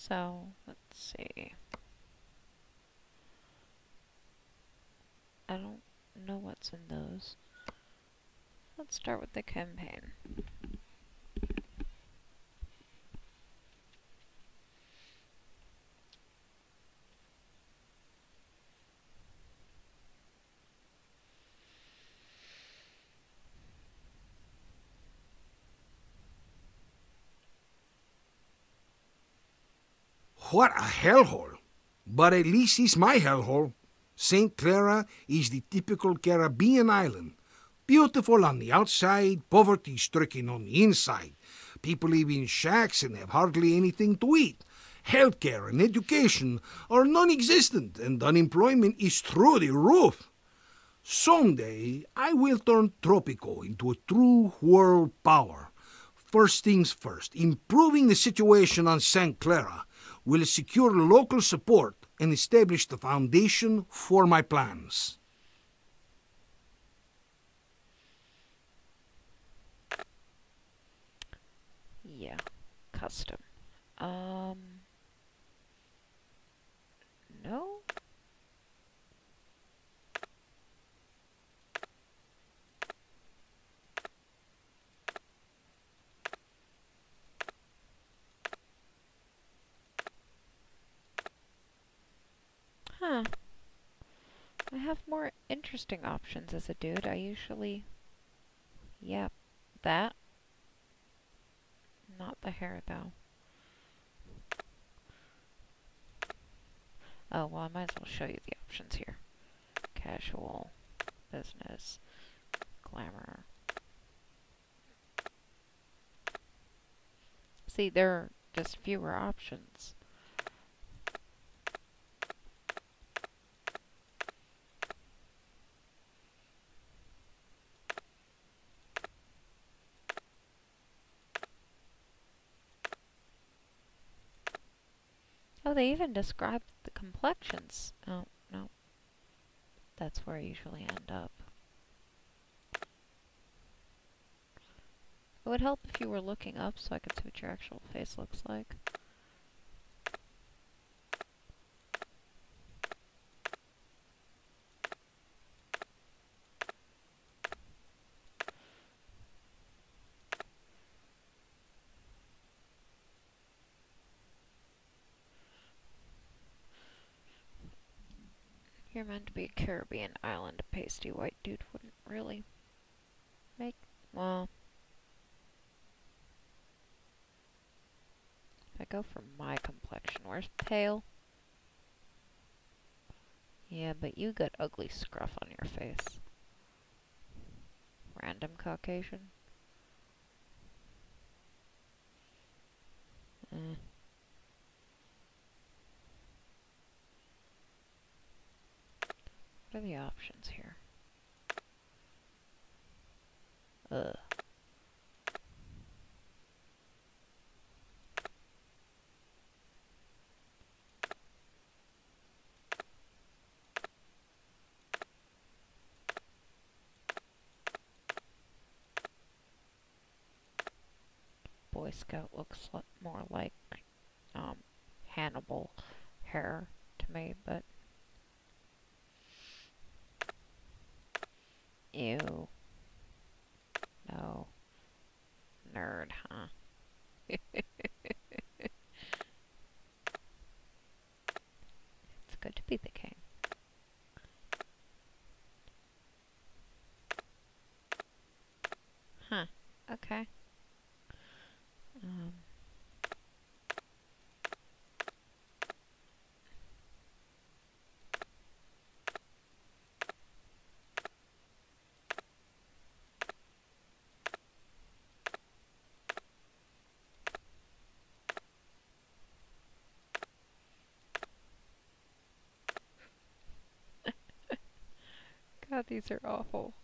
So, let's see. I don't know what's in those. Let's start with the campaign. What a hellhole! But at least it's my hellhole. St. Clara is the typical Caribbean island. Beautiful on the outside, poverty-stricken on the inside. People live in shacks and have hardly anything to eat. Healthcare and education are non-existent, and unemployment is through the roof. Someday, I will turn Tropico into a true world power. First things first, improving the situation on St. Clara will secure local support and establish the foundation for my plans. Yeah, custom. No? Huh. I have more interesting options as a dude. I usually... Yep, that. Not the hair, though. Oh, well, I might as well show you the options here. Casual, business, glamour. See, there are just fewer options. Oh, they even describe the complexions. Oh, no. That's where I usually end up. It would help if you were looking up so I could see what your actual face looks like. You're meant to be a Caribbean island. A pasty white dude wouldn't really make... Well... If I go for my complexion, where's pale? Yeah, but you got ugly scruff on your face. Random Caucasian? Eh. What are the options here? Ugh. Boy Scout looks more like Hannibal hair to me, but ew. No. Nerd, huh? It's good to be the king. Huh. Okay. God, these are awful.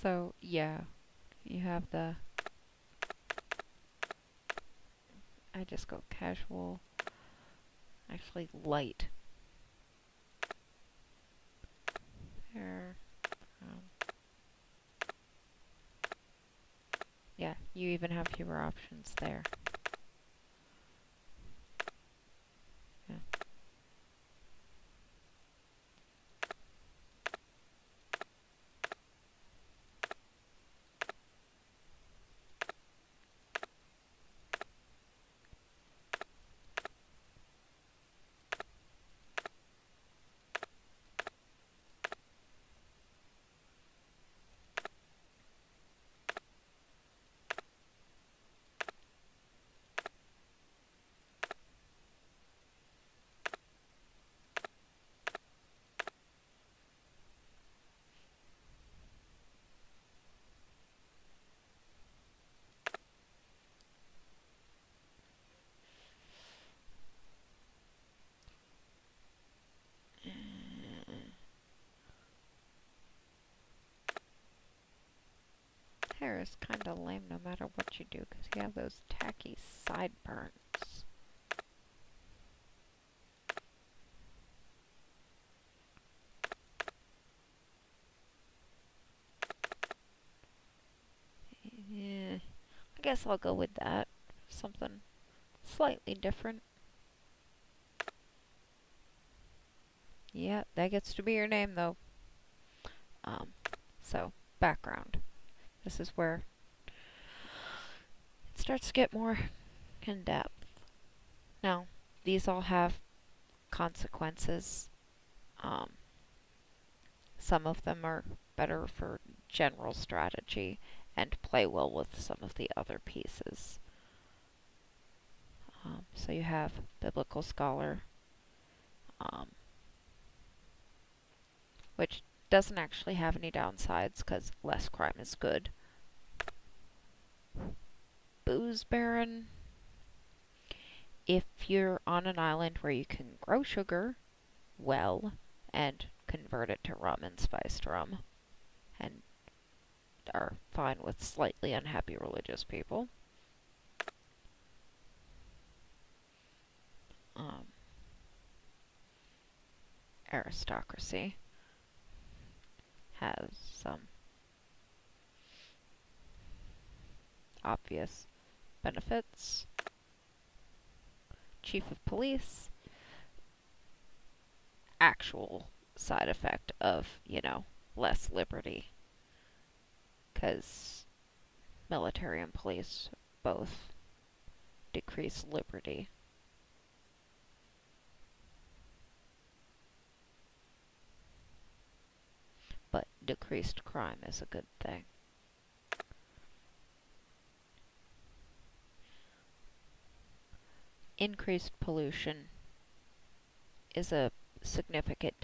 So, yeah, you have the... I just go casual. Actually, light. There. Yeah, you even have fewer options there. there is kind of lame no matter what you do, because you have those tacky sideburns. Yeah, I guess I'll go with that. Something slightly different. Yeah, that gets to be your name, though. So, background. This is where it starts to get more in depth. Now, these all have consequences. Some of them are better for general strategy and play well with some of the other pieces. So you have Biblical Scholar, which doesn't actually have any downsides because less crime is good. Booze Baron. If you're on an island where you can grow sugar well and convert it to rum and spiced rum, and are fine with slightly unhappy religious people. Aristocracy has some obvious benefits. Chief of Police, actual side effect of, less liberty. Because military and police both decrease liberty. But decreased crime is a good thing. Increased pollution is a significant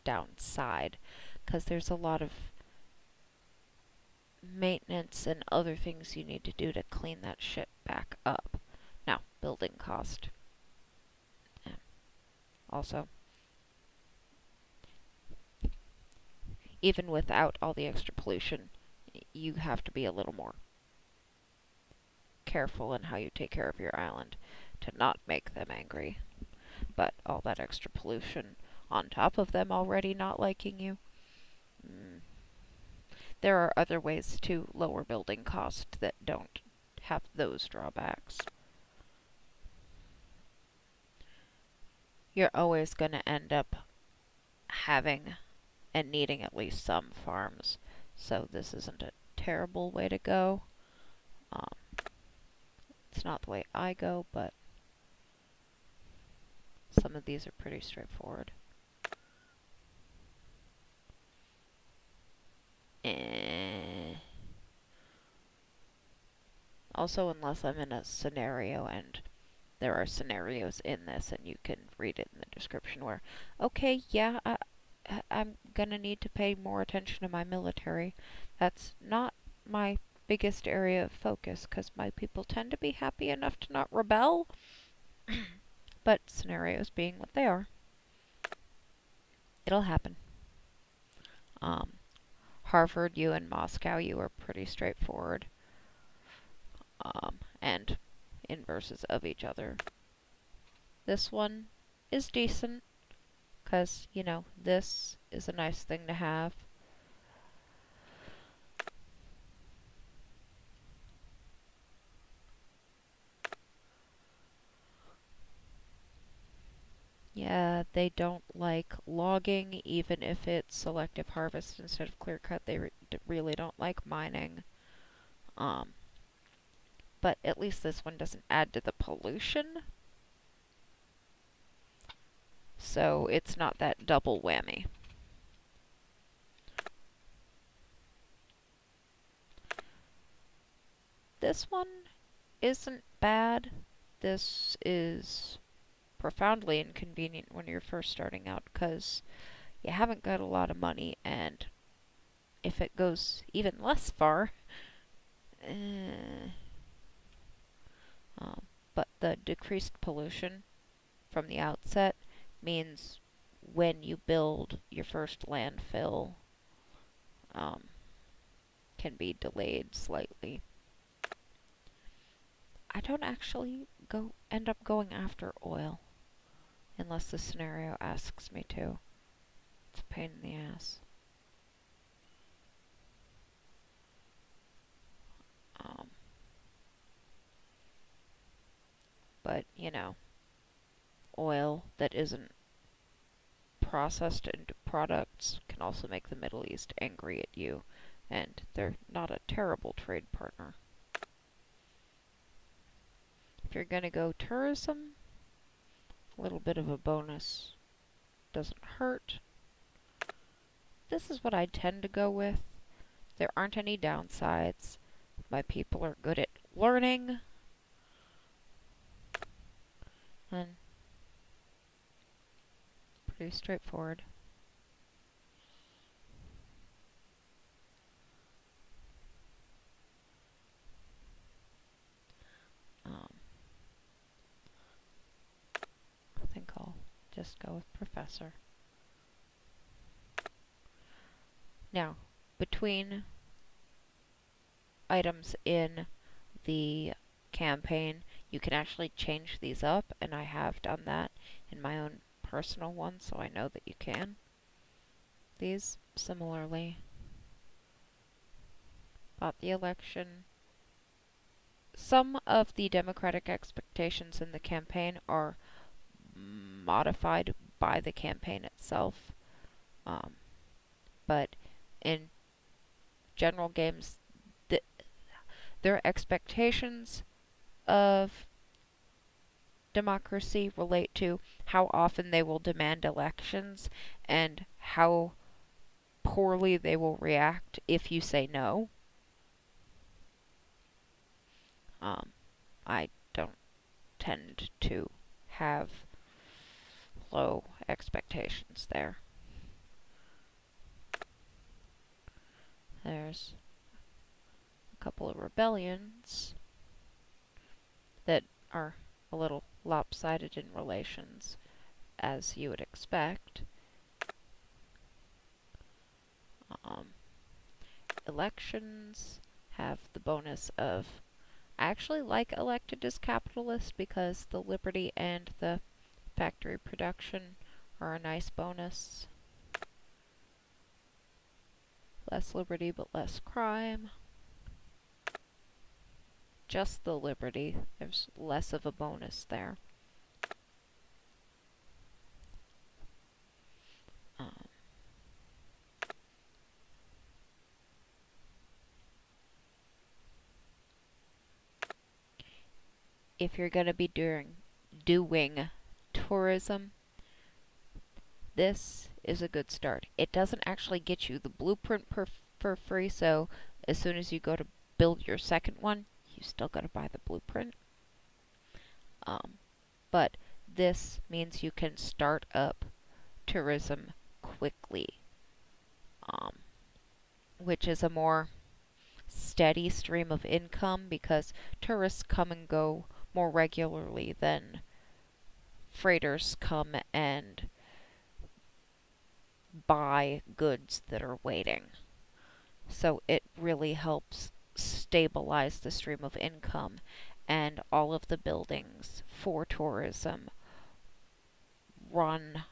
downside, because there's a lot of maintenance and other things you need to do to clean that shit back up. Now, building cost. Also, even without all the extra pollution, you have to be a little more careful in how you take care of your island to not make them angry. But all that extra pollution on top of them already not liking you, there are other ways to lower building cost that don't have those drawbacks. You're always going to end up having and needing at least some farms, so this isn't a terrible way to go. It's not the way I go, but some of these are pretty straightforward. Also, unless I'm in a scenario, and there are scenarios in this, and you can read it in the description where, okay, yeah, I'm gonna need to pay more attention to my military. That's not my biggest area of focus, because my people tend to be happy enough to not rebel. But scenarios being what they are, it'll happen. Harvard, you and Moscow, you are pretty straightforward. And inverses of each other. This one is decent, because, this is a nice thing to have. Yeah, they don't like logging, even if it's selective harvest instead of clear cut. They really don't like mining. But at least this one doesn't add to the pollution. So it's not that double whammy. This one isn't bad. This is profoundly inconvenient when you're first starting out, because you haven't got a lot of money, and if it goes even less far, but the decreased pollution from the outset means when you build your first landfill, can be delayed slightly. I don't actually end up going after oil unless the scenario asks me to. It's a pain in the ass. Um, but, you know, oil that isn't processed into products can also make the Middle East angry at you, and they're not a terrible trade partner. If you're gonna go tourism, a little bit of a bonus doesn't hurt. This is what I tend to go with. There aren't any downsides. My people are good at learning. And pretty straightforward. I think I'll just go with Professor. Now, between items in the campaign, you can actually change these up, and I have done that in my own personal one, so I know that you can. These, similarly, about the election. Some of the democratic expectations in the campaign are modified by the campaign itself, but in general games, their expectations of democracy relate to how often they will demand elections and how poorly they will react if you say no. I don't tend to have low expectations there. There's a couple of rebellions that are a little lopsided in relations, as you would expect. Elections have the bonus of, I actually like elected as capitalist because the liberty and the factory production are a nice bonus. Less liberty but less crime. Just the liberty, there's less of a bonus there. If you're going to be doing tourism, this is a good start. It doesn't actually get you the blueprint for free, so as soon as you go to build your second one, you still got to buy the blueprint. But this means you can start up tourism quickly, which is a more steady stream of income because tourists come and go more regularly than freighters come and buy goods that are waiting. So it really helps stabilize the stream of income, and all of the buildings for tourism run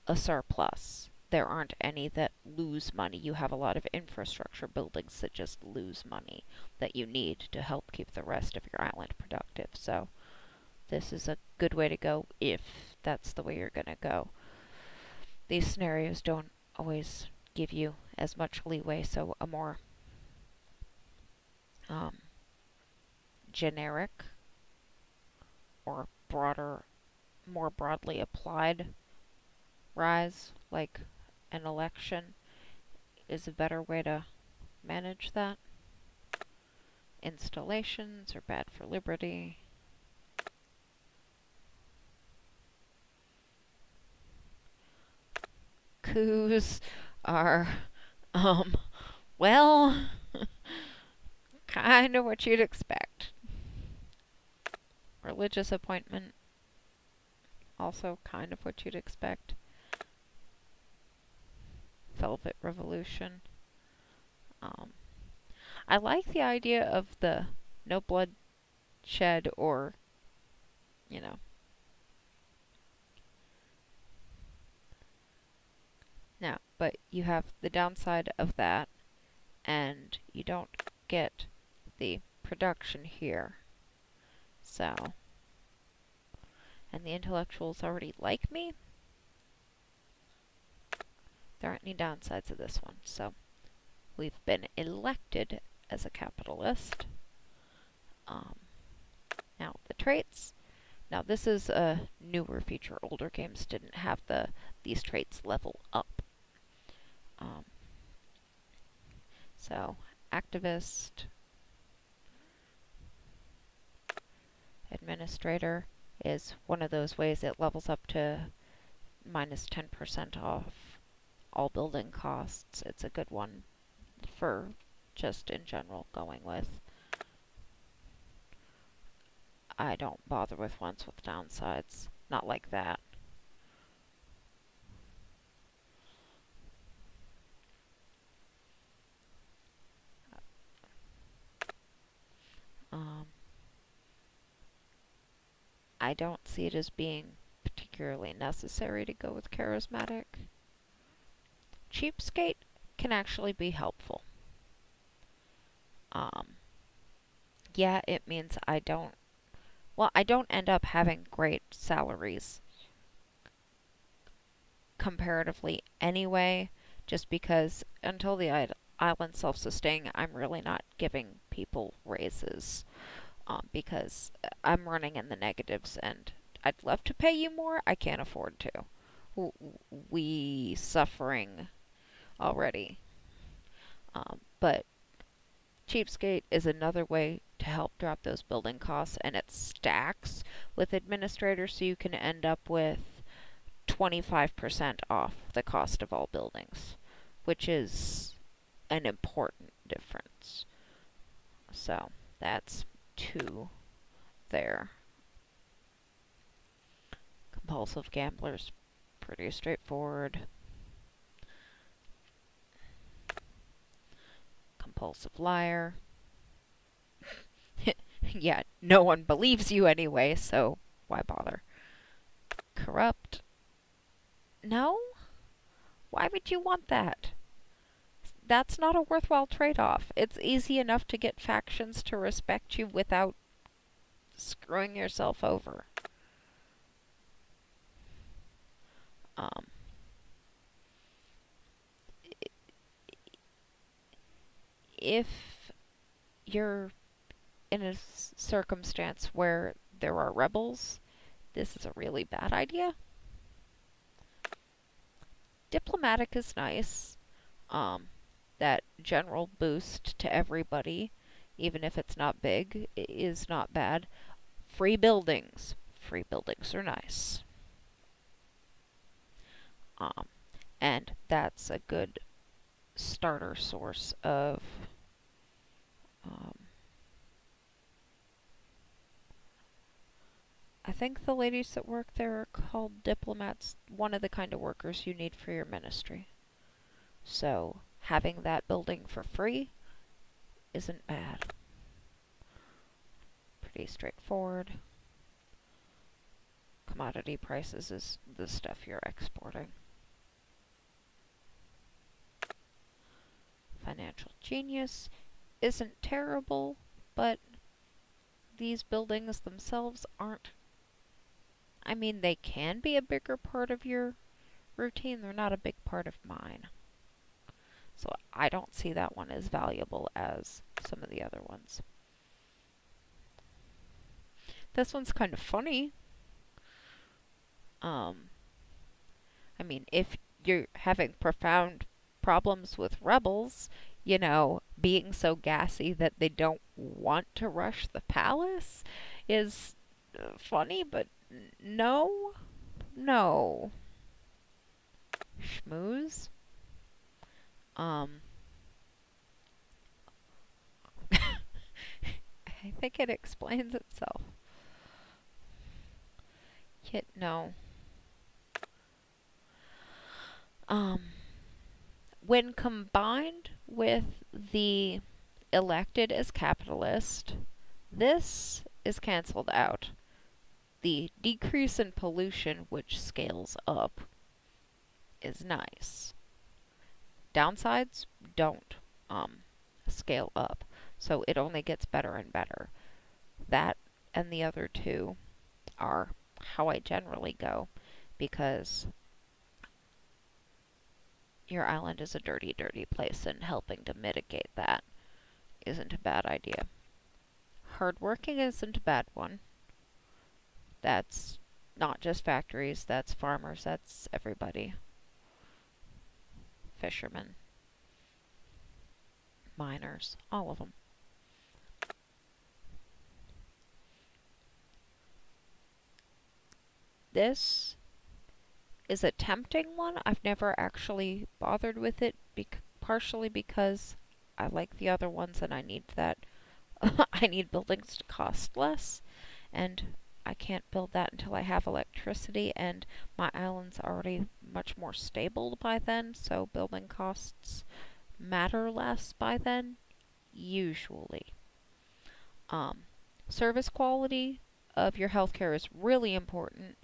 a surplus. There aren't any that lose money. You have a lot of infrastructure buildings that just lose money that you need to help keep the rest of your island productive. So this is a good way to go if that's the way you're going to go. These scenarios don't always give you as much leeway, so a more generic or broader, more broadly applied rise, like an election, is a better way to manage that. Installations are bad for liberty. Coups are, well, kind of what you'd expect. Religious appointment, also kind of what you'd expect. Velvet Revolution, Um, I like the idea of the no bloodshed or, you know. Now, but you have the downside of that, and you don't get the production here. So, and the intellectuals already like me. There aren't any downsides of this one. So, we've been elected as a capitalist. Um, Now, the traits. Now, this is a newer feature. Older games didn't have these traits level up. Um, so, activist, administrator is one of those ways it levels up to minus 10% off all building costs. It's a good one for just in general going with. I don't bother with ones with downsides. Not like that. Um, I don't see it as being particularly necessary to go with charismatic. Cheapskate can actually be helpful. Yeah, it means I don't end up having great salaries comparatively anyway, just because until the island's self-sustaining, I'm really not giving people raises because I'm running in the negatives and I'd love to pay you more. I can't afford to. We suffering already. But Cheapskate is another way to help drop those building costs, and it stacks with administrators, so you can end up with 25% off the cost of all buildings, which is an important difference. So that's 2 there. Compulsive gamblers, pretty straightforward. Compulsive liar. Yeah, no one believes you anyway, so why bother? Corrupt. No? Why would you want that? That's not a worthwhile trade-off. It's easy enough to get factions to respect you without screwing yourself over. Um, if you're in a circumstance where there are rebels, this is a really bad idea. Diplomatic is nice. That general boost to everybody, even if it's not big, is not bad. Free buildings. Free buildings are nice. And that's a good starter source of I think the ladies that work there are called diplomats, one of the kind of workers you need for your ministry. So having that building for free isn't bad. Pretty straightforward. Commodity prices is the stuff you're exporting. Financial genius isn't terrible, but these buildings themselves aren't. I mean, they can be a bigger part of your routine. They're not a big part of mine. So I don't see that one as valuable as some of the other ones. This one's kind of funny. I mean, if you're having profound problems with rebels, you know, being so gassy that they don't want to rush the palace is funny, but no. No. Schmooze? I think it explains itself. Yet, no. When combined with the elected as capitalist, this is cancelled out. The decrease in pollution, which scales up, is nice. Downsides don't scale up, so it only gets better and better. That and the other two are how I generally go, because your island is a dirty, dirty place, and helping to mitigate that isn't a bad idea. Hardworking isn't a bad one. That's not just factories, that's farmers, that's everybody. Fishermen, miners, all of them. This is a tempting one. I've never actually bothered with it, partially because I like the other ones and I need that. I need buildings to cost less, and I can't build that until I have electricity, and my island's already much more stable by then, so building costs matter less by then, usually. Um, Service quality of your healthcare is really important,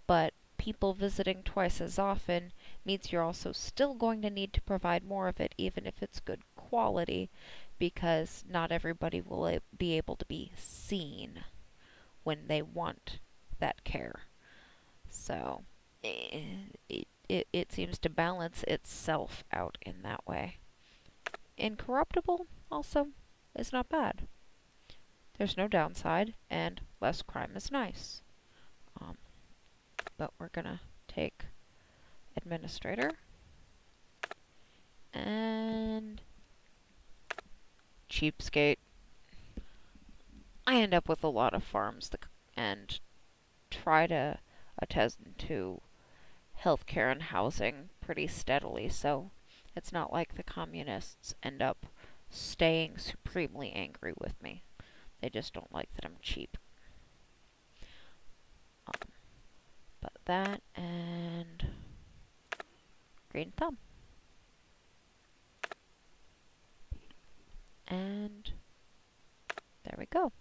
but people visiting twice as often means you're also still going to need to provide more of it, even if it's good quality, because not everybody will be able to be seen when they want that care. So it seems to balance itself out in that way. Incorruptible also is not bad. There's no downside, and less crime is nice. Um, but we're gonna take administrator and cheapskate. I end up with a lot of farms and try to attend to healthcare and housing pretty steadily, so it's not like the communists end up staying supremely angry with me. They just don't like that I'm cheap. But that and green thumb. And there we go.